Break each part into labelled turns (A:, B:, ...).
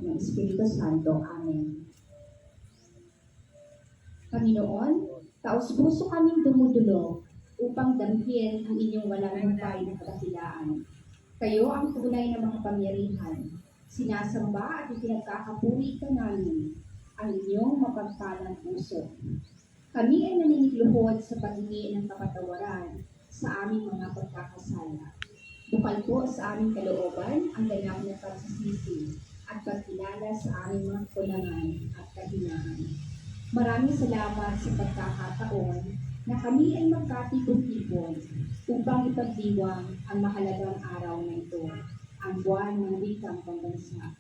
A: at ng Espiritu Santo. Amen. Panginoon, taos-puso kaming dumudulog upang damhin ang inyong walang hanggan na kadakilaan. Kayo ang tunay na makapangyarihan. Sinasamba at ipinagkakapuri ka namin ang inyong mapagpalang puso. Kami ay naninigluhod sa paghingi ng kapatawaran sa aming mga pagkakasala. Bukal po sa aming kalooban ang ganap na pagsisisi at pagkilala sa aming mga kulangan at kahinaan. Maraming salamat sa pagkakataon na kami ay magkatipon-tipon upang ipagdiwang ang mahalagang araw na ito, ang buwan ng wikang pambansa.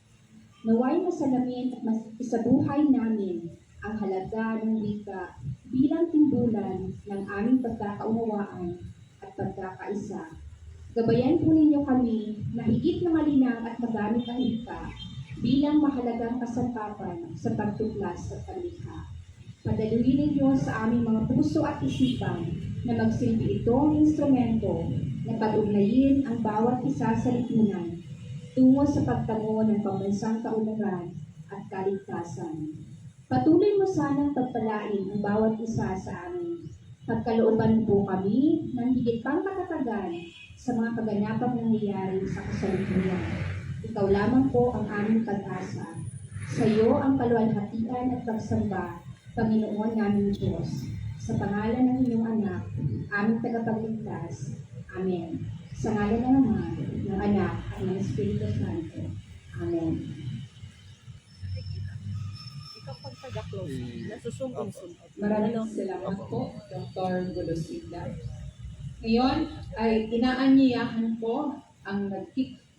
A: Naway masalamin at isabuhay namin ang halaga ng wika bilang timbulan ng aming pagkakaunawaan at pagkakaisa. Gabayan po ninyo kami na higit na malinang at magamit ang wika bilang mahalagang kasangkapan sa pagtuklas sa palikha. Padaluin ninyo sa aming mga puso at isipan na magsilbi itong instrumento na pag-ugnayin ang bawat isa sa lipunan tungo sa pagtamo ng pambansang kaunlaran at kaligtasan. Patuloy mo sanang pagpalain ang bawat isa sa amin. Pagkalooban po kami ng higit pang katatagan sa mga kaganapang nangyayari sa kasalukuyan. Ikaw lamang po ang aming pag-asa. Sa iyo ang kaluwalhatian at pagsamba, Panginoon naming Diyos. Sa pangalan ng inyong anak, aming tagapagligtas. Amen. Sa ngalan ng Ama, ng Anak, at ng Espiritu Santo. Amen.
B: Maraming salamat po, Dr. Golosida. Ngayon ay inaanyayahan ko ang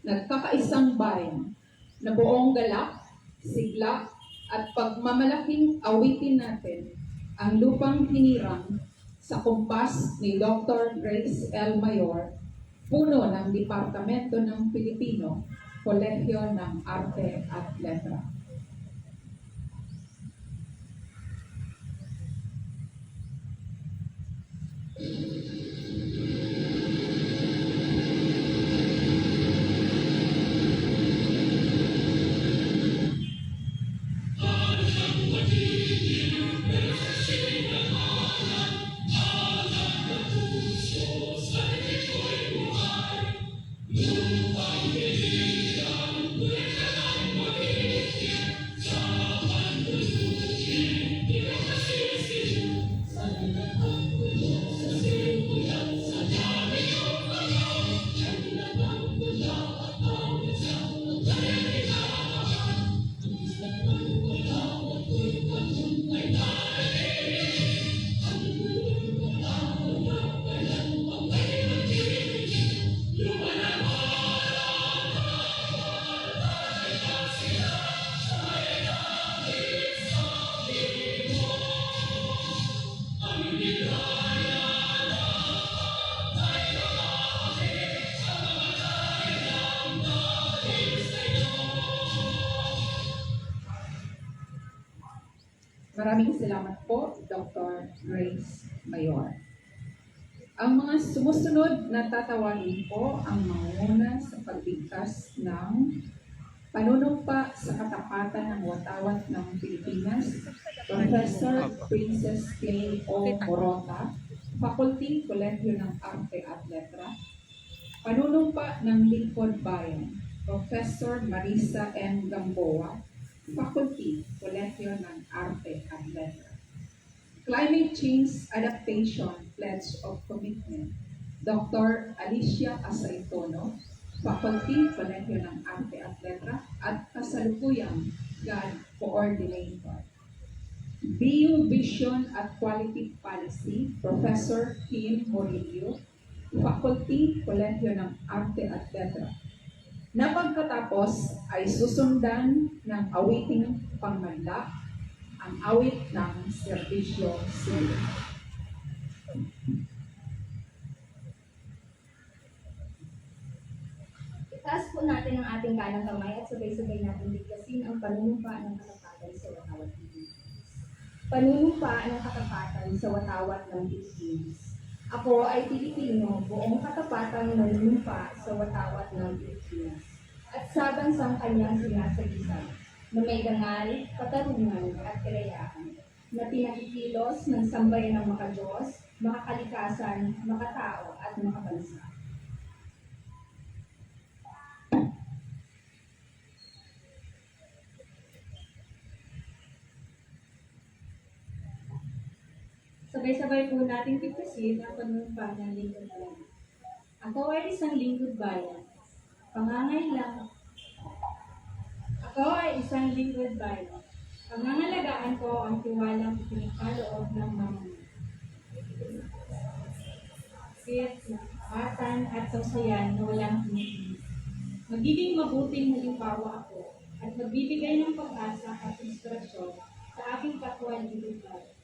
B: nagkakaisang bayan na buong galak, sigla, at pagmamalaking awitin natin ang lupang hinirang sa kumpas ni Dr. Grace L. Mayor, puno ng Departamento ng Pilipino, Kolehiyo ng Arte at Letra. Maraming salamat po, Dr. Grace Mayor. Ang mga sumusunod na tatawagin po ang mangunguna sa pagbigkas ng panunumpa sa katapatan ng watawat ng Pilipinas, Professor Princess Clay O. Morota, Faculty, Kolehiyo ng Arte at Letra. Panunumpa ng Lingkod Bayan, Professor Marisa M. Gamboa, Faculty, Kolehiyo ng Arte at Letra. Climate Change Adaptation Pledge of Commitment, Dr. Alicia Asaitono, Faculty, Kolehiyo ng Arte at Letra, at kasalukuyang GAD Coordinator. BU Vision at Quality Policy, Professor Kim Murillo, Faculty, Kolehiyo ng Arte at Letra. Na pagkatapos ay susundan ng awiting pangmadla, ang awit ng serbisyo sivil.
A: Itaas po natin ang ating kanang kamay at sabay-sabay natin bigkasin ang panunumpa ng katapatan sa watawat ng Pilipinas. Panunumpa ng katapatan sa watawat ng Pilipinas. Ako ay Pilipino, buong katapatan nanunumpa sa watawat ng Pilipinas at sa bansang kanyang sinasagisag. na may dangal, katarungan at kalayaan, na pinakikilos ng sambayan ng makadiyos, makakalikasan, makatao at makabansa.
C: Sabay-sabay po natin piptasin ang panunumpa ng lingkod bayan. Ako ay isang lingkod bayan. Pangangailang. Ako ay isang lingkod bayan. Pangangalagaan ko ang tiwalang ipinagkaloob ng mamamayan. Kapatan at kausayan na walang hinihilis. Magiging mabuting halimbawa ako at magbibigay ng pag-asa at inspirasyon sa aking kapwa lingkod bayan.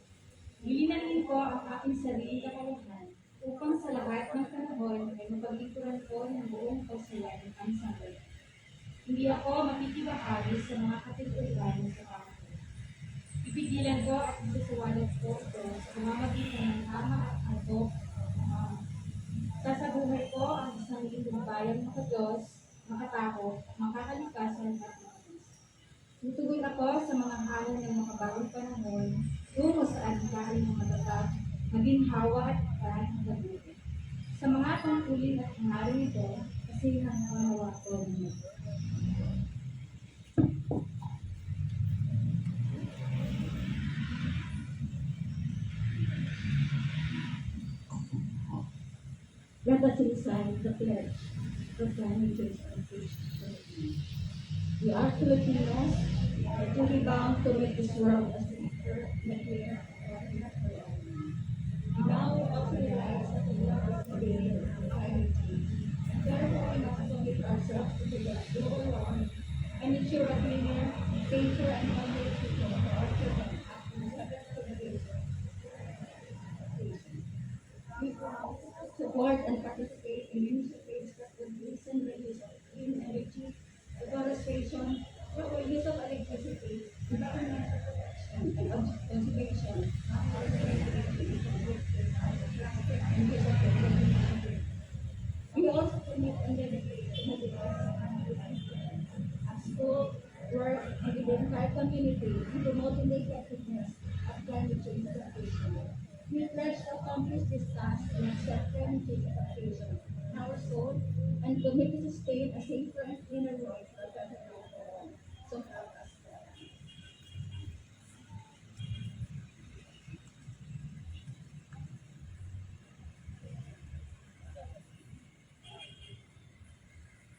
C: Lilinanin ko ang aking sariling kakayahan upang sa lahat ng panahon ay mapaglingkuran ko ng buong kausayan ang sambayan. Hindi ako makikibahagi sa mga katituran sa pamilya. Ipigilan ko at isusuwalat ko ito sa pamamagitan ng tama at handog. Sasabuhay ko ang isang lingkod bayang makadiyos, makatakot, makakalikasan at makalis. Tutugon ako sa mga hamon ng makabagong panahon tungo sa adhikain ng matatag, maginhawa at kahit ng mabuti. Sa mga tungkulin at hangarin ito, kasi ang panawa ko ninyo.
A: Let us recite the pledge proclaiming this on page 17. We are Filipinos, truly bound to make this world a safer, cleaner, and not forever. We now offer the lives of the Lord today and climate change. Therefore, we must commit ourselves to the global warming and ensure a cleaner, safer, and healthier future for our children after the seventh generation. We promise to support and participate in initiatives that would lessen the use of clean energy, deforestation, proper use of electricity, environmental protection, and conservation, we also commit and dedicate to the at school, work, and in the entire community in promoting the effectiveness of climate change adaptation. We pledge to accomplish this task and accept climate change adaptation in our soul and commit to sustain a safer and cleaner world for everyone. So help us God.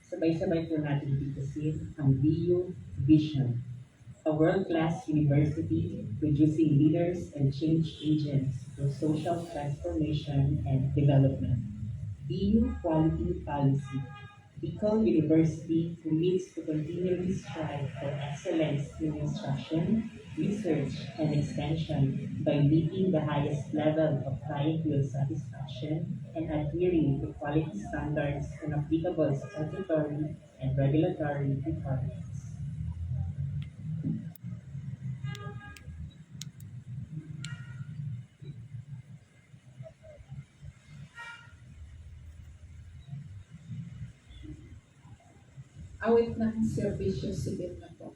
D: Sabay-sabay po natin titisin ang BU Vision, a world-class university producing leaders and change agents for social transformation and development. BU Quality Policy. Bicol University commits to continually strive for excellence in instruction, research, and extension by meeting the highest level of client field satisfaction and adhering to quality standards and applicable statutory and regulatory requirements.
B: Awit ng serbisyo sibil na po.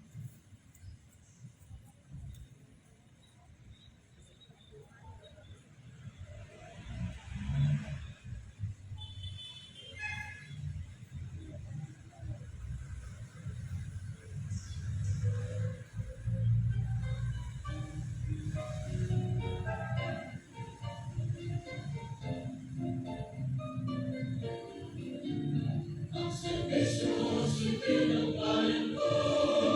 E: Ang serbisyo sipil ng bayan ko.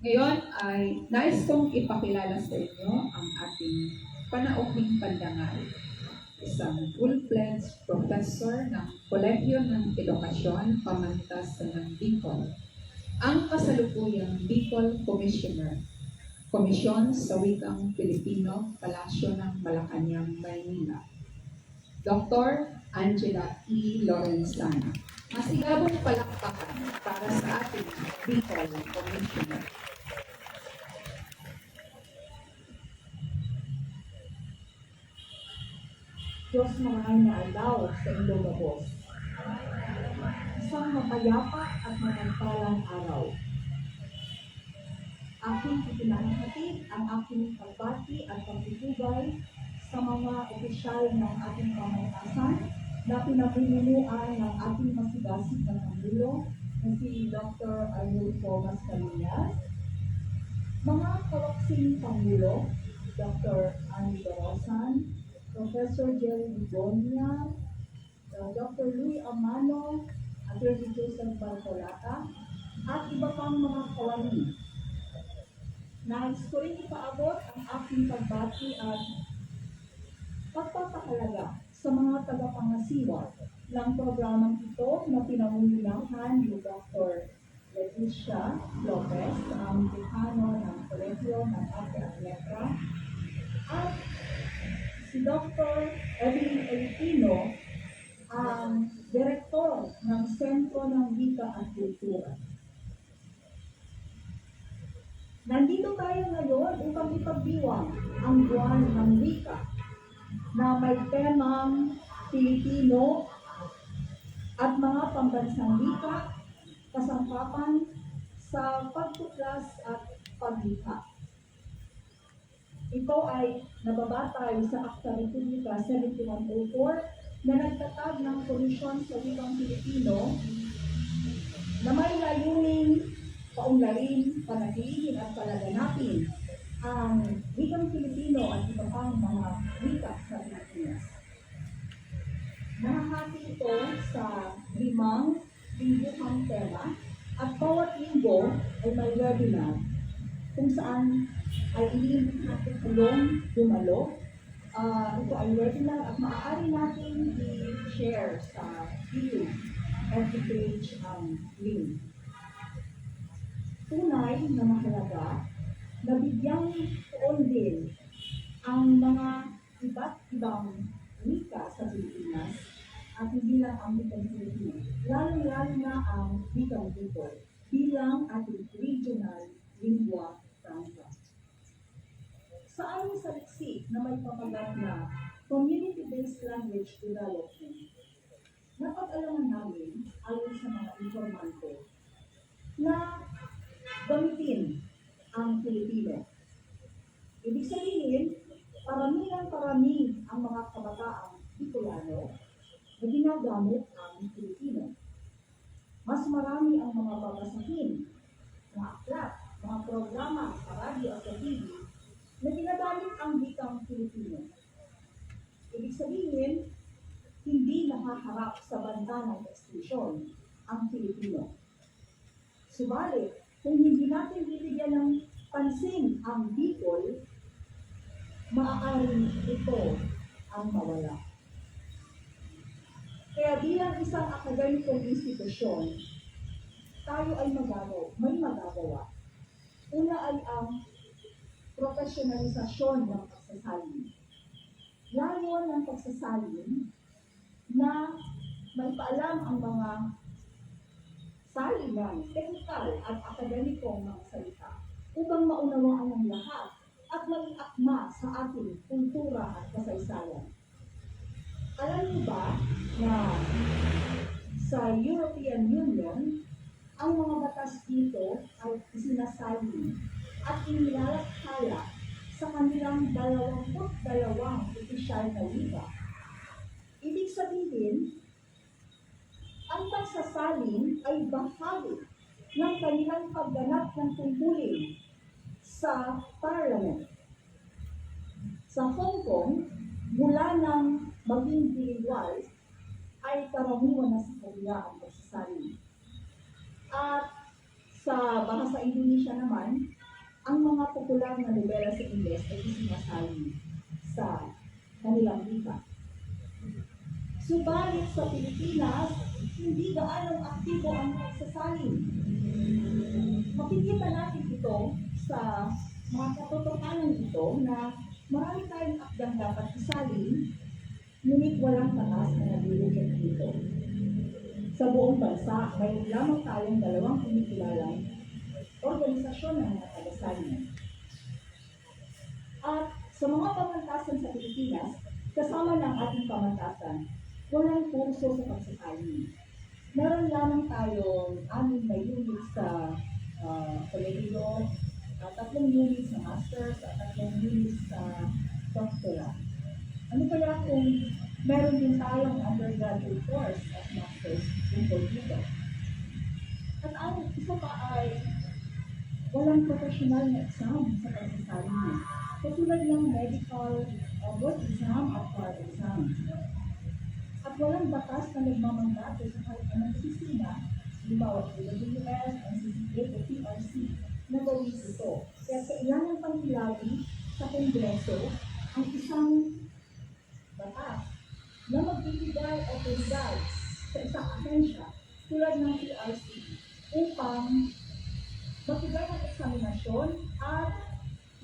B: Ngayon ay nais kong ipakilala sa inyo ang ating panaukling pandangal. Isang full-fledged professor ng Kolehiyo ng Edukasyon Pamantasan ng Bicol. Ang kasalukuyang Bicol Commissioner. Komisyon sa Wikang Pilipino, Palasyo ng Malacanang, Maynila. Dr. Angela E. Lorenzana. Masigabong palakpakan para sa ating Bicol Commissioner.
E: Diyos maraming na alaw sa inyong gabos. Isang mapayapa at mapagpalang araw. Aking ipinahati ang aking pagbati at pagtutugay sa mga opisyal ng ating pamahalaan na pinamumunuan ng ating masigasig na Pangulo na si Dr. Arnulfo Mascarillas, mga kawaksing Pangulo, Dr. Annie Dorosan, Professor Jerry Ligonia, Dr. Louis Amano, Atty. Joseph Barcolata, at iba pang mga kawani. Nais ko rin ipaabot ang aking pagbati at pagpapahalaga sa mga tagapangasiwa ng programang ito na pinangungunahan ni Dr. Leticia Lopez, ang dekano ng Kolehiyo ng Arte at Letra, at si Dr. Evelyn Elipino, ang direktor ng Sentro ng Wika at Kultura. Nandito tayo ngayon upang ipagdiwang ang buwan ng wika na may temang Pilipino at mga pambansang wika, kasangkapan sa pagtuklas at paglikha. Ito ay nababatay sa Akta Republika 7104 na nagtatag ng Komisyon sa Wikang Pilipino na may layuning paunlarin, panatilihin at palaganapin ang wikang Pilipino at iba pang mga wika sa Pilipinas. Nahahati ito sa 5 lingguhang tema at bawat linggo ay may webinar kung saan ay ililing natin tulong dumalo. Ito ay webinar at maaari natin i-share sa YouTube every page ang link. Tunay na mahalaga na bigyang tuon din ang mga iba't ibang wika sa Pilipinas at hindi lang ang wikang Pilipino, lalo-lalo na ang wikang Bicol bilang ating regional lingua franca. Sa aming saliksi na may pamagat na Community-Based Language Development, napag-alaman namin ayon sa mga informante na gamitin ang Pilipino. Ibig sabihin, parami ang mga kabataang Bicolano na ginagamit ang Pilipino. Mas marami ang mga babasahin, mga aklat, mga programa sa radyo at sa TV na ginagamit ang wikang Pilipino. Ibig sabihin, hindi nakaharap sa banda ng ekstisyon ang Pilipino. Subalit, kung hindi natin bibigyan ng pansin ang Bicol, maaaring ito ang mawala. Kaya bilang isang akademikong institusyon, tayo ay may magagawa. Una ay ang profesionalisasyon ng pagsasalin. Layo ng pagsasalin na may paalam ang mga salinan, teknikal at akademikong mga salita upang maunawaan ng lahat at mag-akma sa ating kultura at kasaysayan. Alam niyo ba na sa European Union, ang mga batas dito ay sinasalin at inilalakhala sa kanilang 22 opisyal na wika. Ibig sabihin, ang pagsasalin ay bahagi ng kanilang pagganap ng tungkulin sa Parliament. Sa Hong Kong, mula ng maging bilingual, ay karaniwan na sa kanila ang pagsasalin. At sa bahasa Indonesia naman, ang mga popular na nobela sa Ingles ay isinasali sa kanilang wika. Subalit sa Pilipinas, hindi gaanong aktibo ang pagsasalin. Makikita natin ito sa mga katotohanan ito na marami tayong akdang dapat isalin, ngunit walang batas na nabibigyan dito. Sa buong bansa, mayroon lamang tayong 2 kinikilalang organisasyon ng mga tagasalin. At sa mga pamantasan sa Pilipinas, kasama ng ating pamantasan, walang kurso sa pagsasalin. Meron lamang tayong 6 na units sa kolehiyo, 3 units sa masters, at 3 units sa doctoral. Ano kaya kung meron din tayong undergraduate course at masters tungkol dito? At ang isa pa ay walang professional na exam sa pagsasalin. Katulad ng medical board exam at bar exam. At walang batas na nagmamandato sa kahit anong opisina, halimbawa AWS, NCCA o PRC, na gawin ito. Kaya kailangan pang hilali sa Kongreso ang isang batas na magbibigay otoridad sa isang ahensya tulad ng PRC upang magbigay ng eksaminasyon at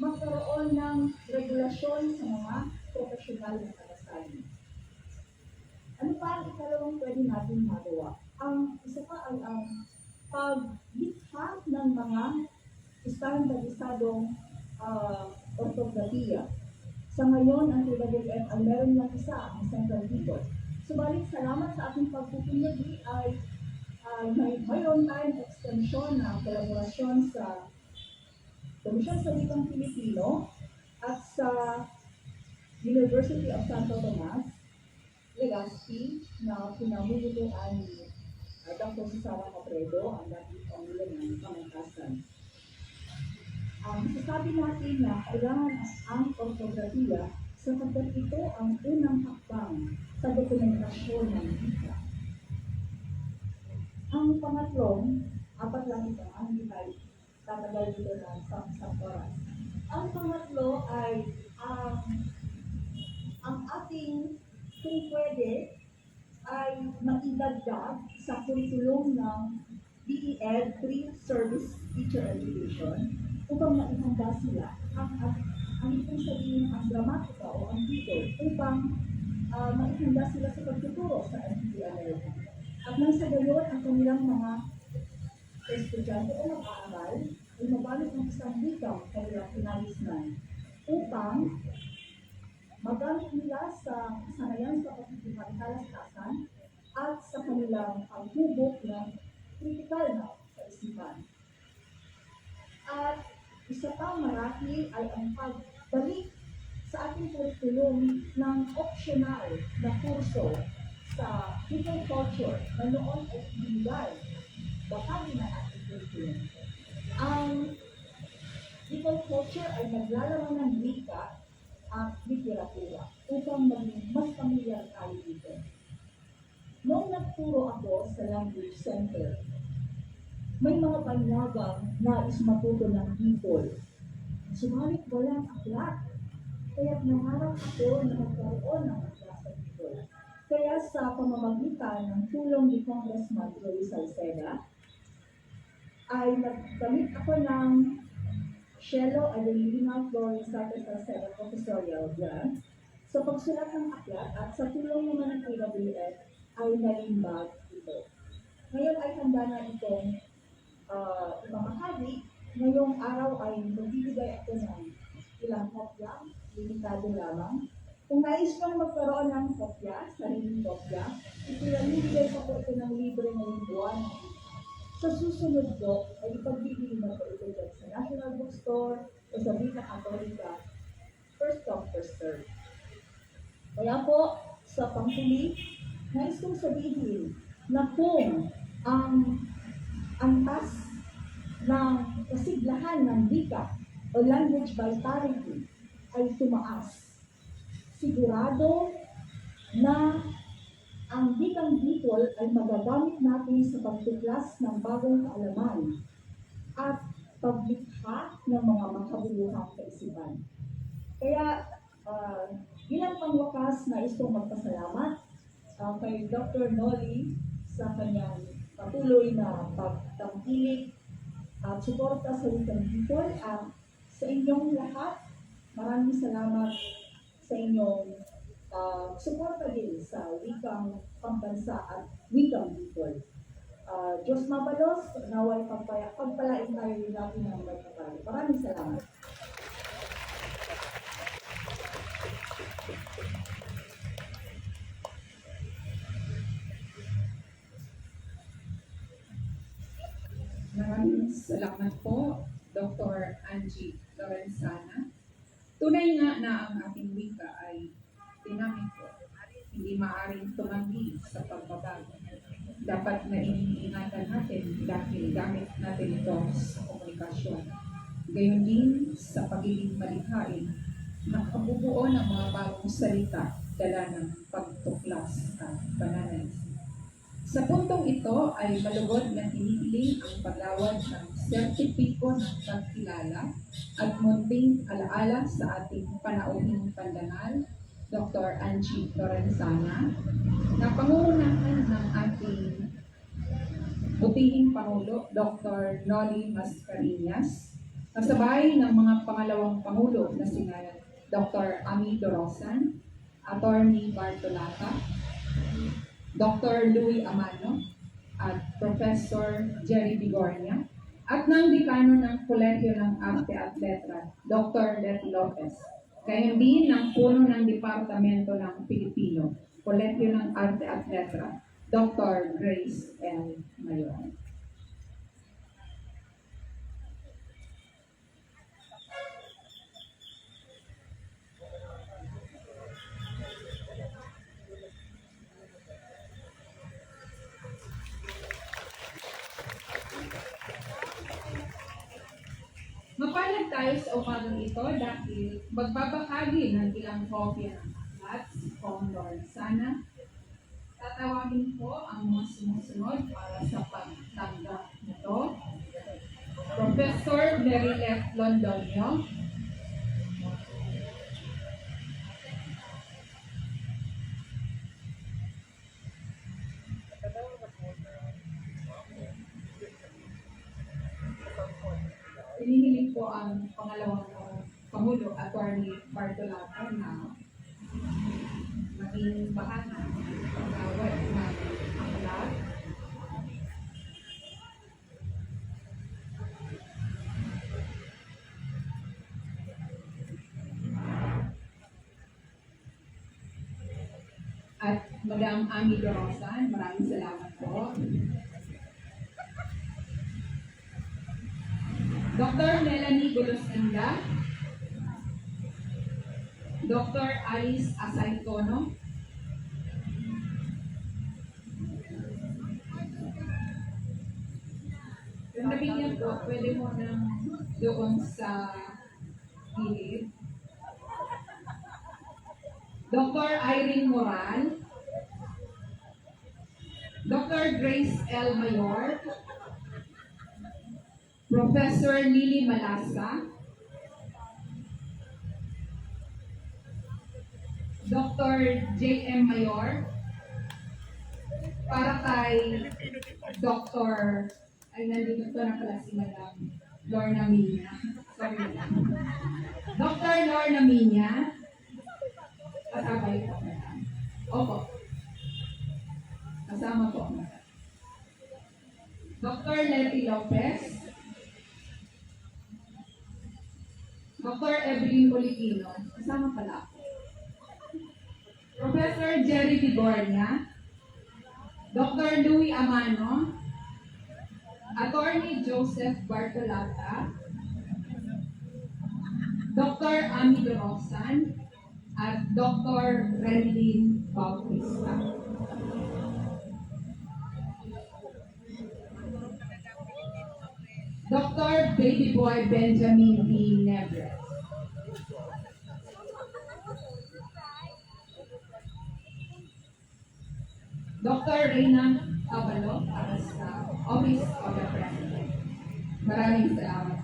E: magkaroon ng regulasyon sa mga profesional na tagasalin. Ano pa ang ikalawang pwede natin magawa? Ang isa pa ay ang paglikha ng mga standardisadong ortografiya. Sa ngayon, ang TWF ay meron lang isa, ang Central Record. Subalit, salamat sa ating pagpupulagi ay mayroon tayong extension na kolaborasyon sa Komisyon sa Wikang Pilipino at sa University of Santo Tomas, Legazpi, na pinamumunuan ni Dr. Susana Cabredo, ang dating Pangulo ng Pamantasan. Masasabi natin na kailangan ang ortografiya sapagkat ito ang unang hakbang sa dokumentasyon ng wika. Ang pangatlong, 4 lang ito, hindi tayo tatagal dito na sa oras. Ang pangatlo ay ang ating, kung pwede, ay maidagdag sa kurikulum ng DEL Pre-Service Teacher Education upang maihanda sila ang itong sabihin ang gramatika o ang dito upang maihanda sila sa pagtuturo sa NCT-America. At nang sa gayon, ang kanilang mga estudyante o mag-aaral ay magamit ng isang wikang kanilang pinalisnan upang magamit nila sa sanayan sa pagkikipagkalastasan at sa kanilang paghubog ng kritikal na kaisipan. At isa pa marahil ay ang pagbalik sa ating kurikulum ng optional na kurso sa people culture na noon ay binigay bahagi ng ating kurikulum. Ang people culture ay naglalaman ng wika at literatura upang maging mas pamilyar tayo dito. Noong nagturo ako sa Language Center, may mga panyagang nais matuto ng people. Subalit walang aklat. Kaya't nangarap ako na magkaroon ng aklat sa people. Kaya sa pamamagitan ng tulong ni Congressman Joey Salceda, ay nagkamit ako ng Shelo Adelina Flores Salceda Professorial Grant sa pagsulat ng aklat at sa tulong naman ng KWF ay nalimbag ito. Ngayon ay handa na itong ipamahagi. Ngayong araw ay magbibigay ako ng ilang kopya, limitado lamang. Kung nais nyo magkaroon ng kopya, sariling kopya, ipinamibigay ko po ito ng libre ngayong buwan. Sa susunod po, ay ipagbibili na po ito dyan sa National Bookstore o sa Vita Catholica, first come, first serve. Kaya po, sa panghuli, nais kong sabihin na kung ang antas ng kasiglahan ng wika o language vitality ay tumaas, sigurado na ang wikang Bicol ay magagamit natin sa pagtuklas ng bagong kaalaman at paglikha ng mga makabubuhang kaisipan. Kaya bilang pangwakas na kong magpasalamat kay Dr. Noli sa kanyang patuloy na pagtangkilik at suporta sa wikang Bicol at sa inyong lahat. Maraming salamat sa inyong suporta din sa wikang pambansa at wikang Bicol. Diyos mabalos, naway pagpalain tayo rin natin ng magpapalo. Maraming salamat.
B: Maraming salamat po, Dr. Angie Lorenzana. Tunay nga na ang ating wika ay dinamiko, hindi maaaring tumanggi sa pagbabago. Dapat na iniingatan natin dahil gamit natin ito sa komunikasyon. Gayon din sa pagiging malikhain, nakabubuo ng mga bagong salita dala ng pagtuklas at pananalisis. Sa puntong ito ay malugod na hinihiling ang paglawad ng sertipiko ng pagkilala at munting alaala sa ating panauhing pandangal, Dr. Angie Lorenzana, na pangungunahan ng ating butihing Pangulo, Dr. Noli Mascarenhas, kasabay ng mga pangalawang Pangulo na sina Dr. Ami Dorosan, Attorney Bartolata, Dr. Louie Amano, at Professor Jerry Bigornia, at ng Dekano ng Kolehiyo ng Arte at Letra, Dr. Letty Lopez. Gayon din ng Puno ng Departamento ng Pilipino, Kolehiyo ng Arte at Letra, Dr. Grace L. Mayor. Mapalad tayo sa umagang ito dahil magbabahagi ng ilang kopya ng aklat si Kong Lorenzana. Tatawagin ko ang mga sumusunod para sa pagtanggap nito. Professor Merileth Londonio, hinihiling po ang pangalawang Pangulo, Attorney Bartolata, na maging bahagi ng paglawad ng aklat. At Madam Ami Dorosan, maraming salamat po. Dr. Melanie Golosinda, Dr. Alice Asaytono, yung nabigyan po, pwede mo nang doon sa gilid. Dr. Irene Moral, Dr. Grace L. Mayor, Professor Lily Malasa, Dr. J.M. Mayor, para kay Dr. ay nandito na pala si Madam Lorna Minya. Sorry. Dr. Lorna Minya, kasabay po. Opo. Kasama po. Dr. Letty Lopez, Dr. Evelyn Politino, kasama pala ako. Professor Jerry Bigornia, Dr. Louie Amano, Attorney Joseph Bartolata, Dr. Ami Dorosan, at Dr. Renlyn Bautista. Dr. Baby Boy Benjamin B. Nebres. Dr. Reyna Abalo para sa Office of the President. Maraming salamat.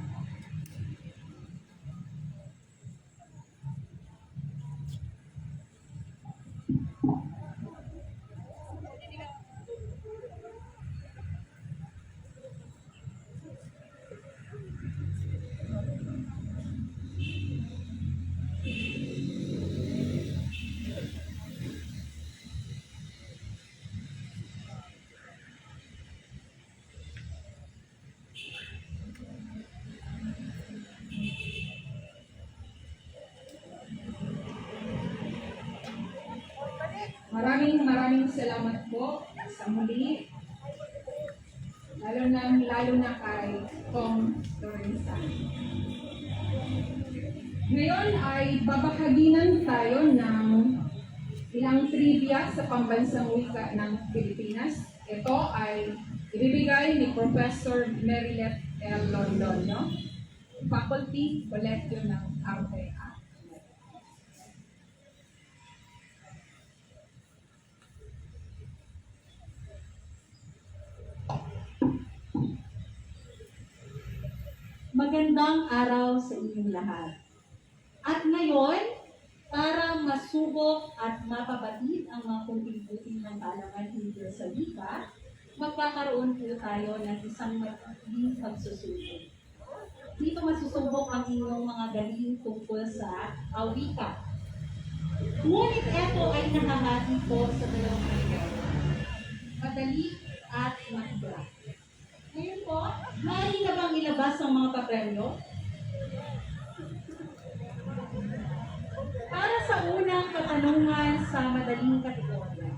B: Maraming salamat po sa muli. Lalo na kay Tom Lorenza. Ngayon ay babahaginan tayo ng ilang trivia sa pambansang wika ng Pilipinas. Ito ay ibibigay ni Professor Merileth L. Londoño, Faculty Colegio ng Arte.
E: Magandang araw sa inyong lahat. At ngayon, para masubok at mapabatid ang mga kunting-kunting ng kaalaman hinggil sa wika, magkakaroon po tayo ng isang matinding pagsusubok. Dito masusubok ang inyong mga galing tungkol sa wika. Ngunit ito ay nakahati po sa dalawang area. Madali at mahirap. Ngayon po, maaari na bang ilabas ang mga papremyo? Para sa unang katanungan sa madaling kategorya,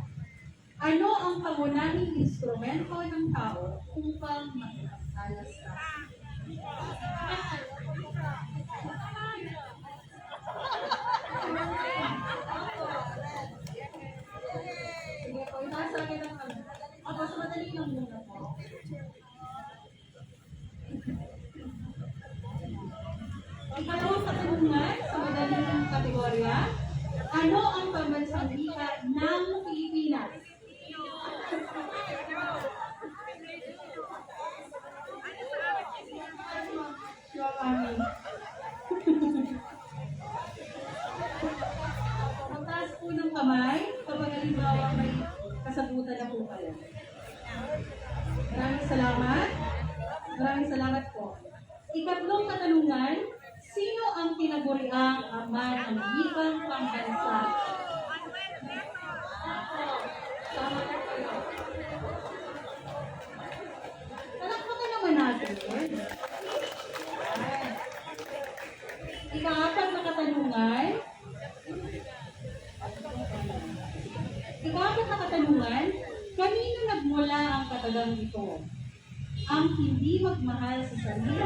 E: ano ang pangunahing instrumento ng tao upang makapagtalastas? Sige po, itaas sa akin ang ako sa madali lang muna po. Ikalawang katanungan sa madaling kategorya, ano ang pambansang wika ng Pilipinas? Ang taas po ng kamay, kapag halimbawa may kasagutan na po kayo. Maraming salamat. Maraming salamat po. Ikatlong katanungan, sino ang tinaguriang ama ng wikang pambansa? Tama na kayo. Palakpakan naman natin. Ika-apat na katanungan. Ika-apat na katanungan, kanino nagmula ang katagang ito? Ang hindi magmahal sa sarili.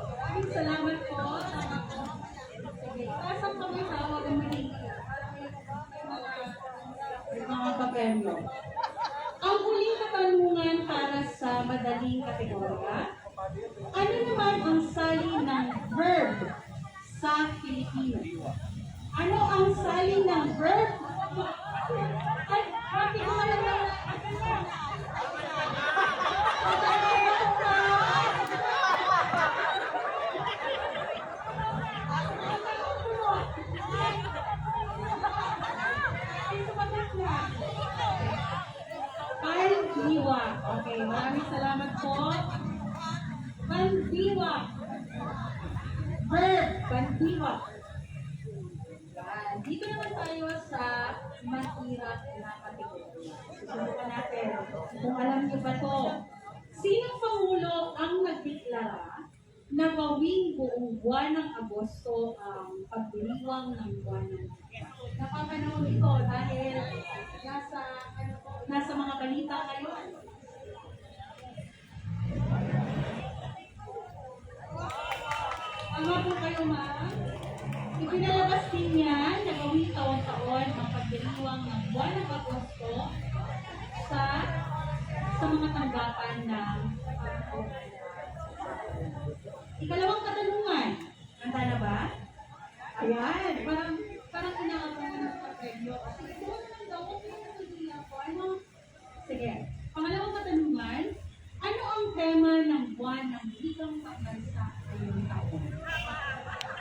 E: Maraming salamat po. Sige, pasang kami tawag ang mga papremyo. Ang huling katanungan para sa madaling kategorya, ano naman ang salin ng verb sa Pilipino? Ano ang salin ng verb? Ay, bakit ko alam na? Pandiwa. Okay, maraming salamat po. Pandiwa. Verb, pandiwa. Dito naman tayo sa mahirap na kategorya. Susubukan natin kung alam niyo ba to. Sinong Pangulo ang nagdeklara na gawing buong buwan ng Agosto ang pagdiriwang ng buwan ng Napapanahon ito dahil nasa mga balita ngayon. Tama po kayo, ma'am? Ipinalabas din niya na gawing taon-taon ang pagdiriwang ng buwan ng Agosto sa mga tanggapan ng Ikalawang katanungan. Handa na ba? Ayan. Parang inaabangan ng pag-premyo. Kasi doon naman daw, okay na hindi ako. Ano? Sige. Pangalawang katanungan. Ano ang tema ng buwan ng wikang pambansa ngayong taon?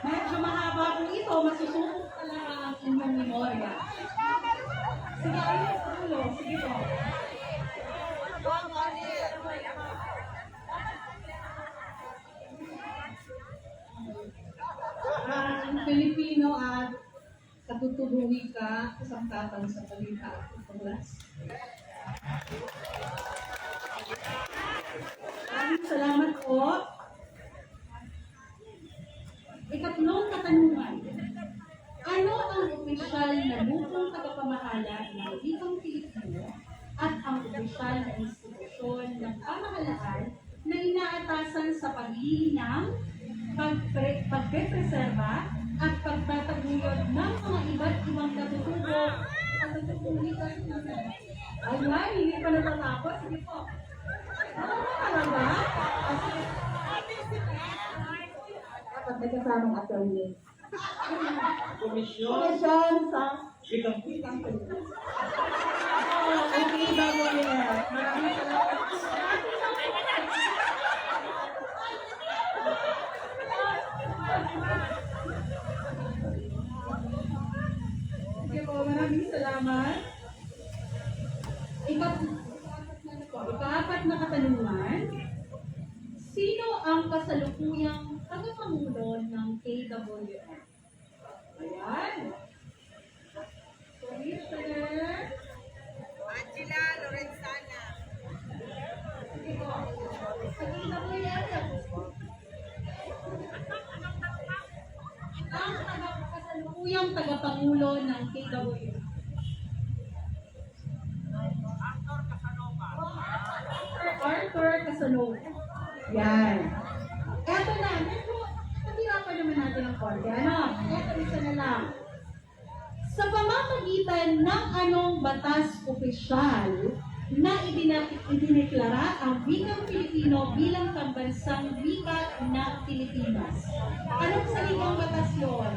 E: Medyo mahaba po ito. Masusubok talaga ang inyong memorya. Sige, ano sa ulo? Sige po.
B: Ang Pilipino at katutubong wika, kasangkatan sa balita at paglas.
E: Salamat po.
C: Ikatlong katanungan. Ano ang opisyal na lupong tagapamahala ng wikang Pilipino at ang opisyal na institusyon ng pamahalaan na inaatasan sa paglilinang, pagpepreserba at pagtataguyod ng mga iba't ibang katutubo at katutulitan ng Ayan, hindi pa natatapos. Sige po. Ano ba talaga?
E: Dapat may kasamang attorney.
D: Komisyon,
E: Komisyon sa
D: Wikang
E: okay, bago nila. Maraming salamat.
C: Sige po, maraming salamat. Ikaapat na katanungan. Sino ang kasalukuyang tagapangulo ng KWF? Ayan. Commissioner
F: Angela Lorenzana.
C: Sige po. Sa KWF. Ang kasalukuyang tagapangulo ng KWF. Arthur Casanova. Yan. Eto na. Medyo natirapan naman natin ng konti. Ano? Eto, isa na lang. Sa pamamagitan ng anong batas opisyal na idineklara ang wikang Pilipino bilang pambansang wika ng Pilipinas. Anong salitang batas yun?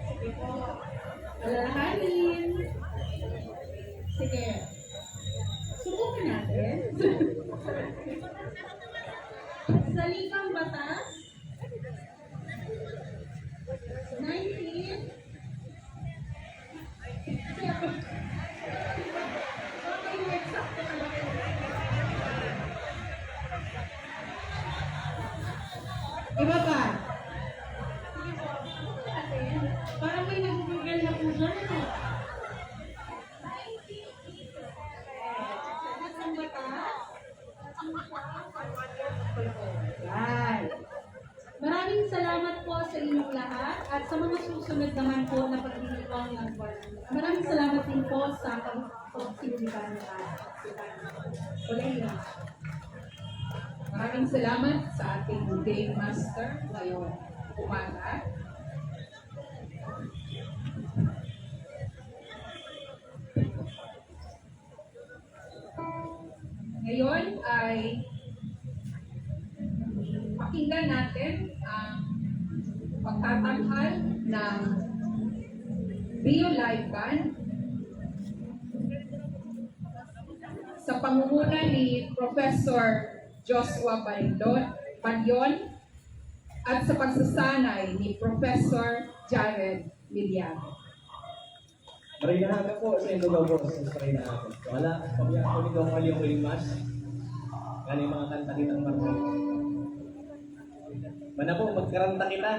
C: Sige po. Alalahanin. Sige. Subukan natin. Salitang batas. 19. Okay, eksakto na lang. Iba pa. Sige po. Parang may nag-google na po dyan. Ano? Yan. Maraming salamat po sa inyong lahat at sa mga susunod naman po na paglilipang ng buwan. Maraming salamat din po sa pagsimulipan ng Olaya.
B: Maraming salamat sa ating Game Master ngayong umaga. Ngayon ay pakinggan natin ang pagtatanghal ng Bio Live Band sa pangunguna ni Professor Joshua Banyon at sa pagsasanay ni Professor Jared Miliago.
G: Maray na hapon po sa inyo po sa maray na hapon. Wala, pamilya ko nito ang aliyong rimas. Yan yung mga kanta kitang marmol. Mana po, magkaranta kita.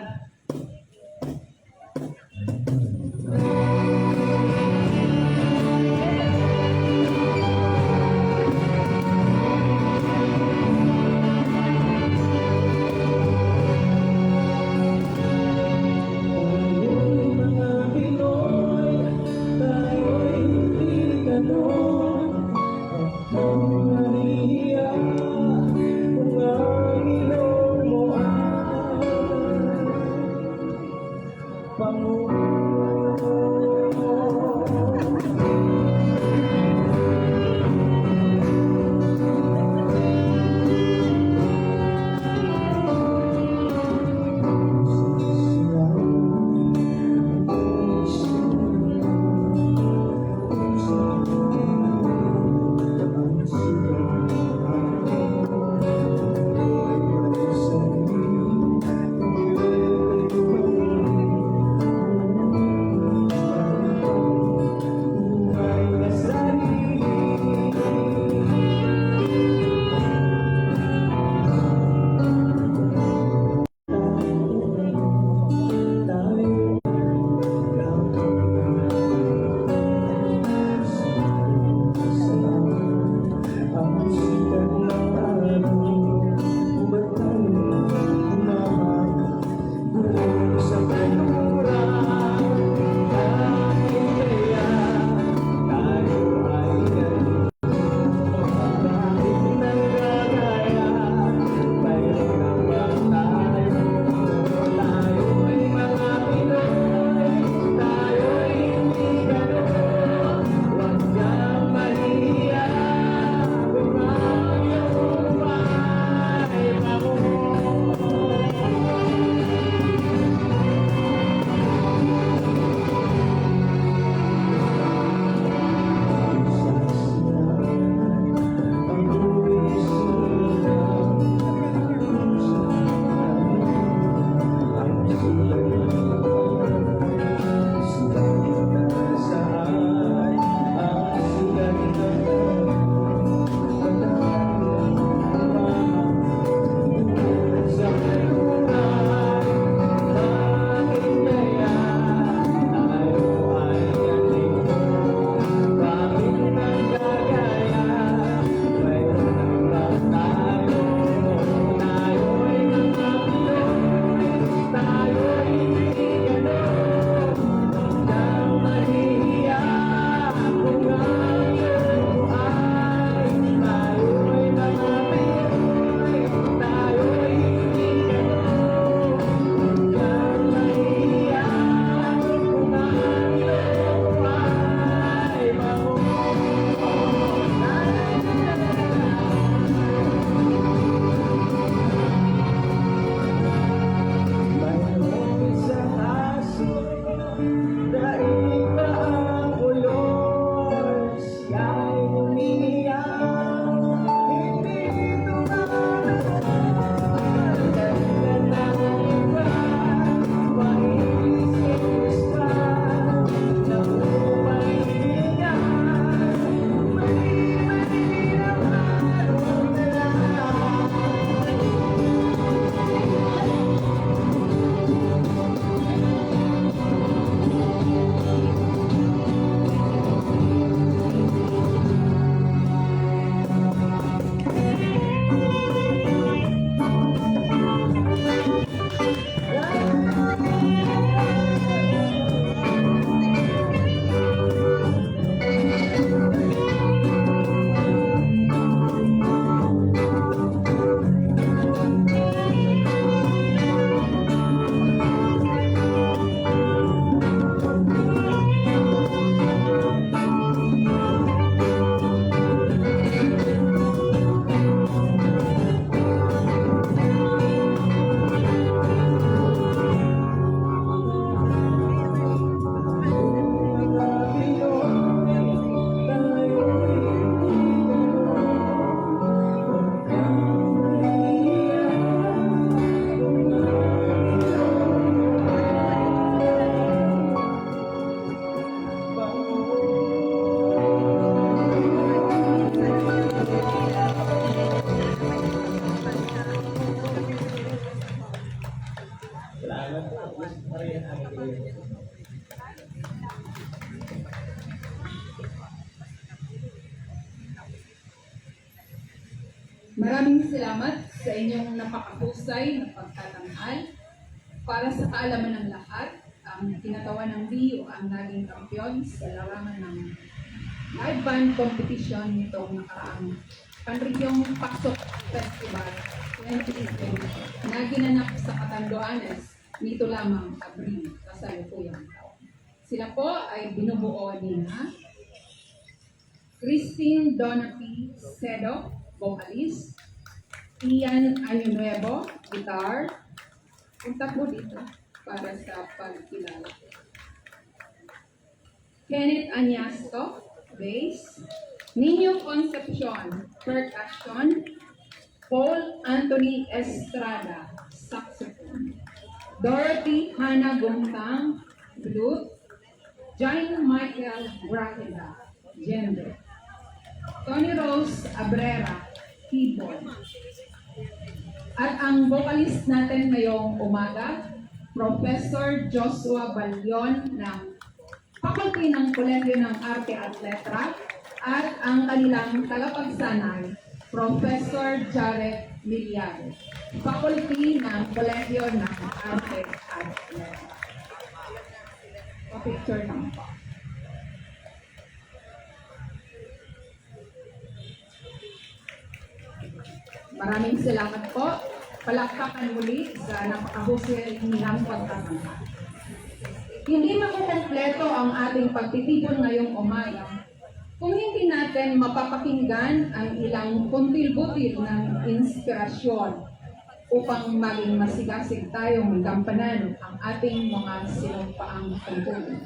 G: Salamat po. Maria na ako.
B: Maraming salamat sa inyong napakahusay na pagtatanghal. Para sa kaalaman ng lahat, ang kinatawan ng BU ang naging kampiyon sa larangan ng live band competition nitong nakaraang Panrigyong Pasok Festival 2020 na ginanap sa Catanduanes nito lamang Abril, kasalukuyang taon. Sila po ay binubuo ni Christine Donaty Cedo, vocalist, Ian Año guitar. Punta po dito para sa pagkilala. Kenneth Añasco, bass. Nino Concepcion, percussion. Paul Anthony Estrada, saxophone. Dorothy Hannah Gumtang, flute. Jaime Michael Gracida, gender. Tony Rose Abrera, keyboard. At ang vocalist natin ngayong umaga, Professor Joshua Balyon ng Faculty ng Kolehiyo ng Arte at Letra at ang kanilang tagapagsanay, Professor Jared Miliare, Faculty ng Kolehiyo ng Arte at Letra. Pa-picture lang po. Maraming salamat po. Palakpakan muli sa napakahusay nilang pagtatanghal. Hindi makukompleto ang ating pagtitipon ngayong umaga kung hindi natin mapapakinggan ang ilang kuntil-butil ng inspirasyon upang maging masigasig tayong gampanan ang ating mga sinumpaang tungkulin.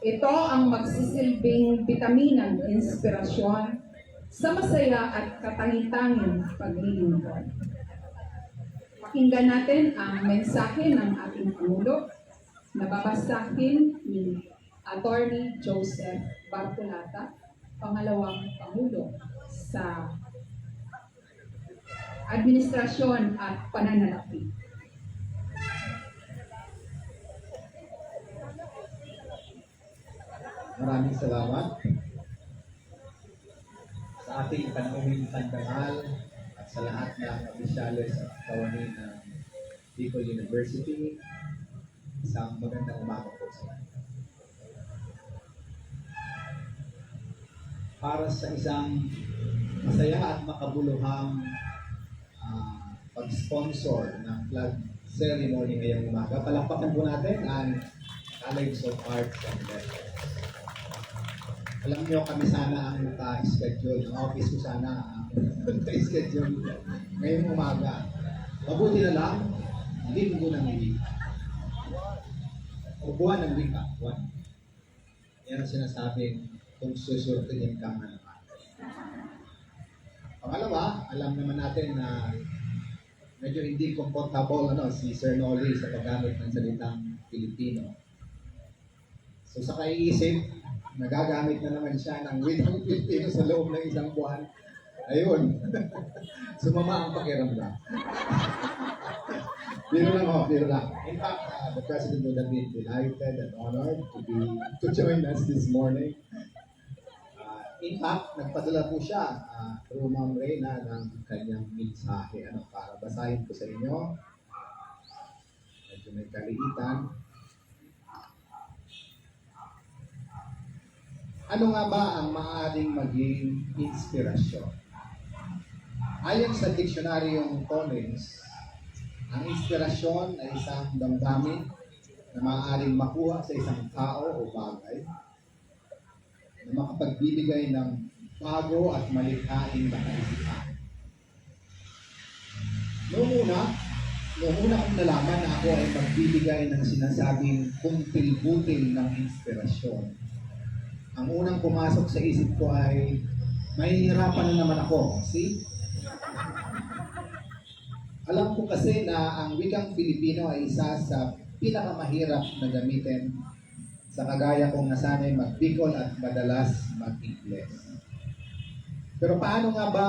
B: Ito ang magsisilbing bitaminang inspirasyon sa masaya at katangi-tanging paglilingkod. Pakinggan natin ang mensahe ng ating Pangulo na babasahin ni Attorney Joseph Bartolata, pangalawang Pangulo sa Administrasyon at Pananalapi.
H: Maraming salamat sa ating panuming pandangal at sa lahat ng opisyales at kawani ng Bicol University. Isang magandang umaga po sa inyo. Para sa isang masaya at makabuluhang pag-sponsor ng flag ceremony ngayong umaga, palakpakan po natin ang College of Arts and Letters. Alam niyo, kami sana ang naka-schedule. Ang office ko sana ang naka-schedule ngayong umaga. Mabuti na lang, linggo ng wika. O buwan ng wika. Buwan. Yan ang sinasabing kung susurtihin ka nga naman. Pangalawa, alam naman natin na medyo hindi comfortable si Sir Noli sa paggamit ng salitang Pilipino. So sa kaiisip, nagagamit na naman siya ng wikang Pilipino sa loob ng isang buwan. Ayun. Sumama ang pakiramdam. Biro lang ho, biro lang. In fact, the President would have been delighted and honored to join us this morning. In fact, nagpadala po siya through Ma'am Reyna ng kanyang mensahe. Para basahin ko sa inyo. Medyo may kaliitan. Ano nga ba ang maaaring maging inspirasyon? Ayon sa diksionaryong Collins, ang inspirasyon ay isang damdamin na maaaring makuha sa isang tao o bagay na makapagbibigay ng bago at malikhaing na kaisipan. Noong una kong nalaman na ako ay magbibigay ng sinasabing kuntil-butil ng inspirasyon, ang unang pumasok sa isip ko ay mahihirapan na naman ako. See? Alam ko kasi na ang wikang Filipino ay isa sa pinakamahirap na gamitin sa kagaya kong nasanay mag-Bicol at madalas mag-Ingles. Pero paano nga ba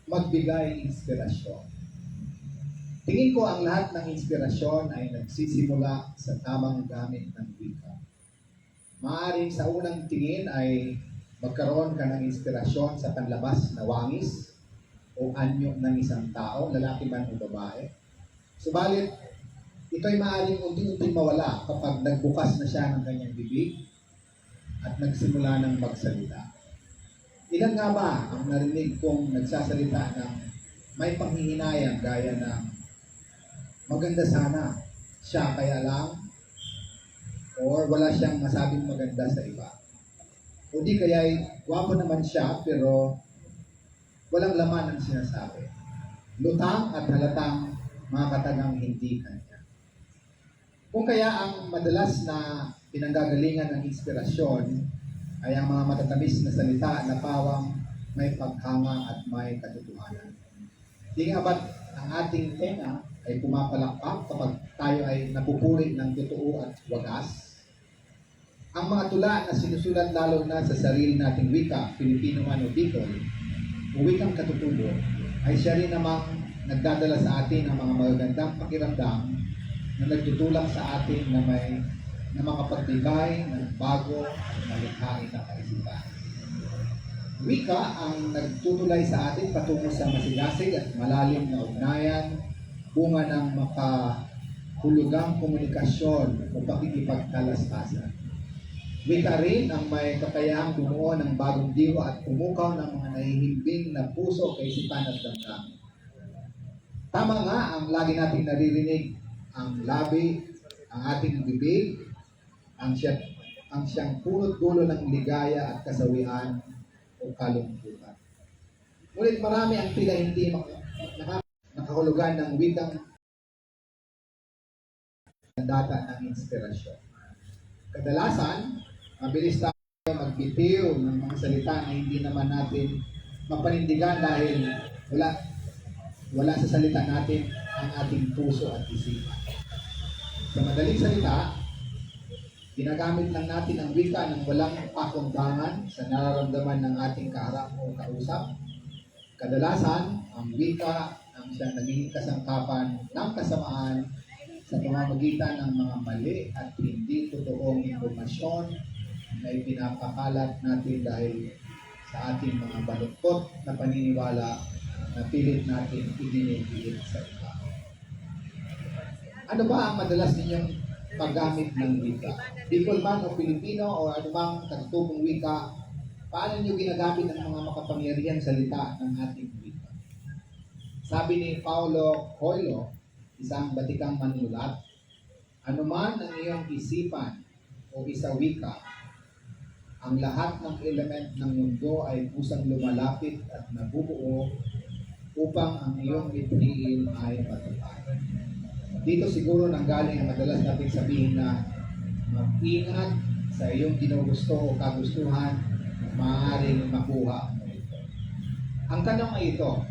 H: magbigay inspirasyon? Tingin ko ang lahat ng inspirasyon ay nagsisimula sa tamang gamit ng wika. Maaaring sa unang tingin ay magkaroon ka ng inspirasyon sa panlabas na wangis o anyo ng isang tao, lalaki man o babae. Subalit, ito'y maaaring unti-unting mawala kapag nagbukas na siya ng kanyang bibig at nagsimula ng magsalita. Ilan nga ba ang narinig kong nagsasalita ng may panghihinayang gaya ng maganda sana siya kaya lang or wala siyang masabing maganda sa iba. O di kaya'y gwapo naman siya pero walang laman ang sinasabi. Lutang at halatang mga katagang hindi kanya. Kung kaya ang madalas na pinanggagalingan ng inspirasyon ay ang mga matatamis na salita na pawang may paghanga at may katotohanan. Di nga ba't ang ating tenga ay pumapalakpak kapag tayo ay napupuri ng totoo at wagas? Ang mga tula na sinusulat lalo na sa sarili nating wika, Filipino man o Bicol, o wikang katutubo, ay siya rin namang nagdadala sa atin ng mga magagandang pakiramdam na nagtutulak sa atin na mga pagbigay ng bago at malikhain na kaisipan. Wika ang nagtutulay sa atin patungo sa masigasig at malalim na ugnayan, bunga ng makahulugang komunikasyon o pakikipagkalastasan. Wika rin ang may kakayahang bumuo ng bagong diwa at pumukaw ng mga nahihimbing na puso, kaisipan at damdamin. Tama nga ang lagi nating naririnig, ang labi, ang ating bibig, ang siyang punot dulo ng ligaya at kasawian o kalungkutan. Ngunit marami ang tila hindi nakahulugan ng wikang data ng inspirasyon. Kadalasan, mabilis tayo magbitiw ng mga salita na hindi naman natin mapanindigan dahil wala sa salita natin ang ating puso at isipan. Sa madaling salita, ginagamit lang natin ang wika ng walang pakundangan sa nararamdaman ng ating kaharap o kausap. Kadalasan, ang wika ang siyang naging kasangkapan ng kasamaan sa pamamagitan ng mga mali at hindi totoong impormasyon na ipinapakalat natin dahil sa ating mga baluktot na paniniwala na pilit natin idinipilit sa iba. Ano ba ang madalas ninyong paggamit ng wika? Bicol man o Pilipino o anumang katutubong wika, paano niyo ginagamit ang mga makapangyarihang salita ng ating wika? Sabi ni Paulo Coelho, isang batikang manunulat, anuman ang iyong isipan o isa wika, ang lahat ng element ng mundo ay kusang lumalapit at nabubuo upang ang iyong mithiin ay matupad. Dito siguro nanggaling ang madalas natin sabihin na mag-ingat sa iyong ginugusto o kagustuhan na maaaring makuha mo ito. Ang tanong ay ito,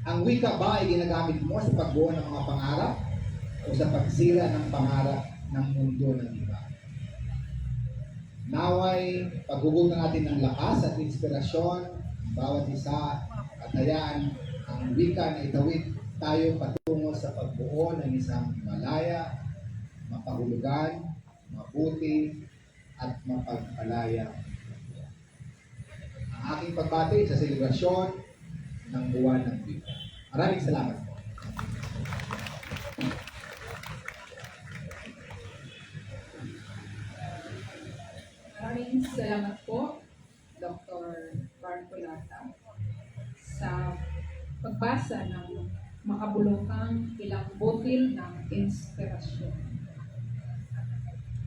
H: ang wika ba ay ginagamit mo sa pagbuo ng mga pangarap o sa pagsira ng pangarap ng mundo ng iba? Naway, paghugutan natin ng lakas at inspirasyon ng bawat isa at hayaan ang wika na itawid tayo patungo sa pagbuo ng isang malaya, mapahulugan, mabuti, at mapagpalaya. Ang aking pagbati sa selebrasyon ng buwan ng wika. Maraming salamat po.
B: Maraming salamat po, Dr. Bartolata, sa pagbasa ng makabulokang ilang butil ng inspirasyon.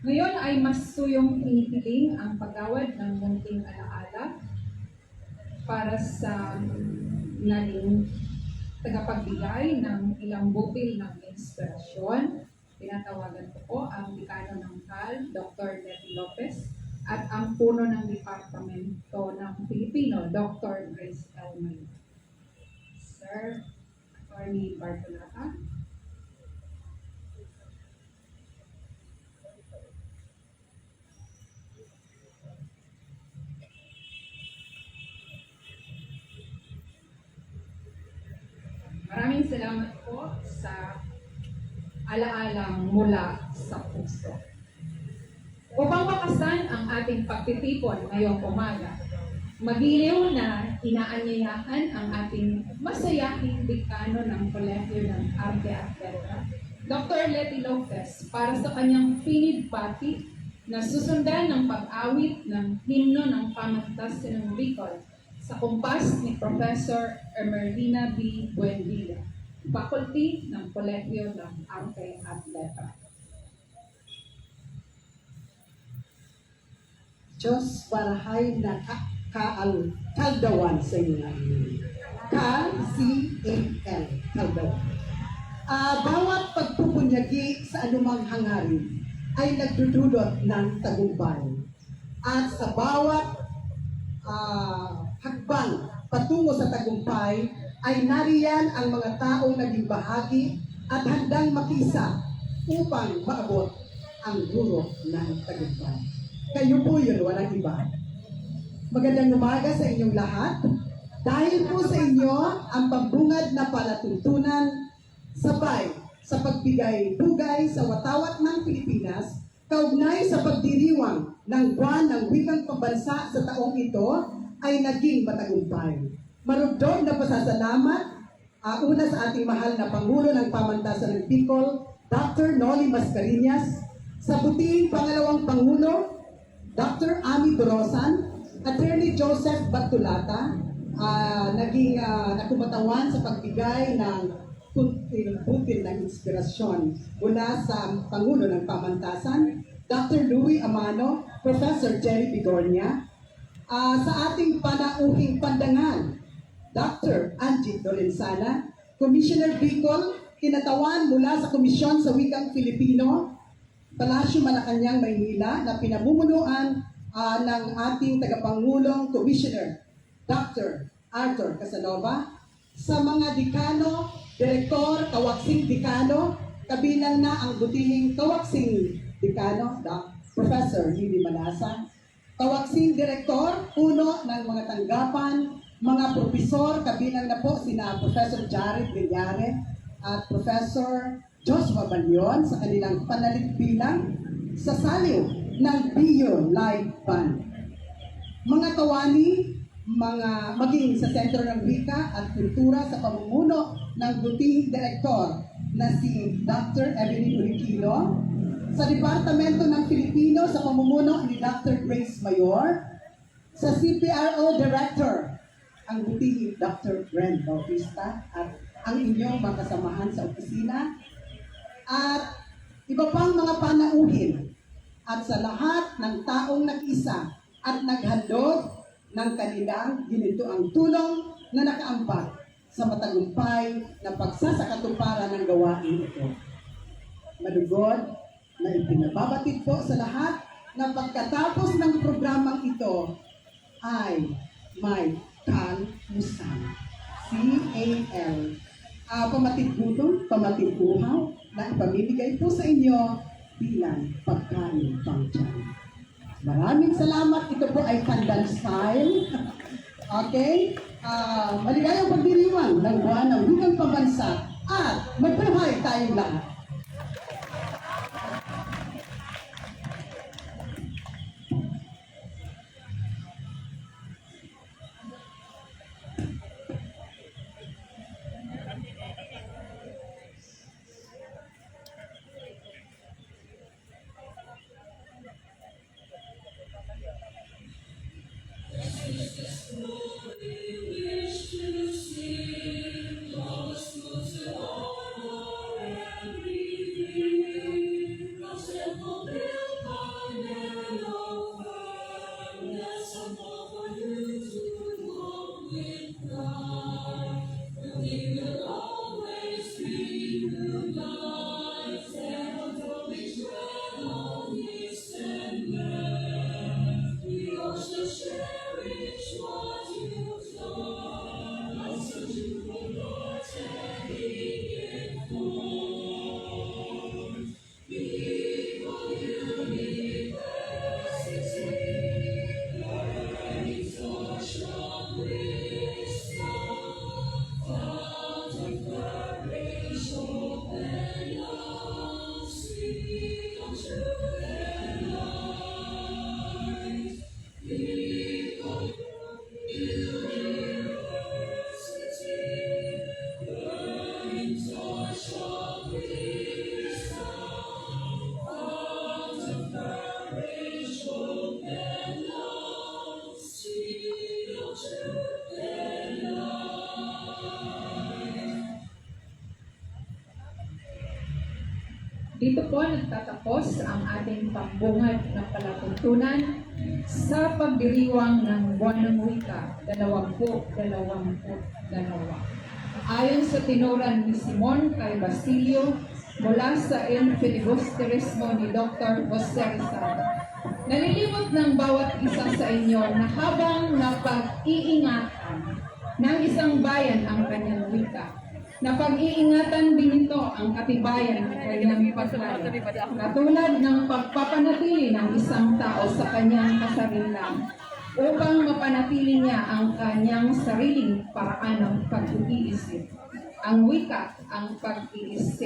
B: Ngayon ay mas suyong hinihiling ang paggawad ng munting alaala para sa naging tagapagbigay ng ilang butil ng inspirasyon. Tinatawagan ko po ang Dekano ng CAL, Dr. Letty Lopez, at ang puno ng Departamento ng Filipino, Dr. Grace L. Mayo. Sir, Attorney Bartolata. Maraming salamat po sa alaalang mula sa puso. Upang makasan ang ating pagtitipon ngayong umaga, magiliw na inaanyayahan ang ating masayahing dekano ng Kolehiyo ng Arte at Letra, Dr. Letty Lopez, para sa kanyang pinidpati na susundan ng pag-awit ng himno ng pamantasan ng Bicol sa kumpas ni Professor Emerlina B. Buendia, Faculty ng Kolehiyo ng Arte at Letra.
I: Diyos parahay na kaldawan sa inyo nga ini. K-C-A-L, kaldawan. Bawat pagpupunyagi sa anumang hangarin ay nagdudulot ng tagumpay. At sa bawat hakbang patungo sa tagumpay ay nariyan ang mga taong naging bahagi at handang makisa upang maabot ang guro ng tagumpay. Kayo po yun, walang iba. Magandang umaga sa inyong lahat. Dahil po sa inyo ang pambungad na palatuntunan sabay sa pagbigay bugay sa watawat ng Pilipinas, kaugnay sa pagdiriwang ng buwan ng wikang pambansa sa taong ito ay naging matagumpay. Marugdog na pasasalamat una sa ating mahal na Pangulo ng Pamantasan ng Bicol, Dr. Noli Mascareñas, sa butiing pangalawang Pangulo, Dr. Ami Dorosan, Attorney Joseph Batulata, naging nakumatawan sa pagbigay ng putil ng inspirasyon mula sa Pangulo ng Pamantasan, Dr. Louie Amano, Professor Jerry Bigornia, sa ating panauhing pandangan, Dr. Angie Lorenzana, Commissioner Bicol, kinatawan mula sa Komisyon sa Wikang Filipino, Palasyo Malacanang, Maynila, na pinamumunuan ng ating tagapangulong Commissioner, Dr. Arthur Casanova, sa mga dekano, direktor, kawaksing dekano, kabilang na ang butihing kawaksing dekano, Professor Lily Manasa, kawaksing direktor, puno ng mga tanggapan, mga profesor, kabilang na po sina Professor Jared Villare at Professor Joshua Balyon sa kanilang panalibilang sa saliw ng Bio Live Band. Mga kawani, maging sa Sentro ng Wika at Kultura sa pamumuno ng butihing direktor na si Dr. Evelyn Uriquilo, sa Departamento ng Filipino sa pamumuno ni Dr. Grace Mayor, sa CPRO Director, ang butihing Dr. Brent Bautista at ang inyong mga kasamahan sa opisina, at iba pang mga panauhin, at sa lahat ng taong nag-isa at naghandog ng kanilang ginintuang tulong na nakaambag sa matagumpay na pagsasakatuparan ng gawain ito. Malugod na ipinababatid po sa lahat na pagkatapos ng programang ito ay may kalusan. C-A-L. Pamatid-gutom, pamatid-buhaw na ipamibigay po sa inyo bilang pagkain pang-tiyan. Maraming salamat. Ito po ay Pandan Style. Okay? Maligayang pagdiriwang ng buwan ng wikang pambansa at magbuhay tayong lahat.
J: Wish to see, lost to honor every
B: Dito po nagtatapos ang ating pambungad na palatuntunan sa pagdiriwang ng Buwan ng Wika 2022. Ayon sa tinuran ni Simon kay Basilio mula sa El Filibusterismo ni Dr. Jose Rizal. Nalilimot ng bawat isa sa inyo na habang napag-iingatan ng isang bayan ang kanyang wika, napag-iingatan din ito ang katibayan ng kanyang pagkaya, katulad ng pagpapanatili ng isang tao sa kanyang kasarilan upang mapanatili niya ang kanyang sariling paraan ng pag-iisip. Ang wika, ang pag-iisip.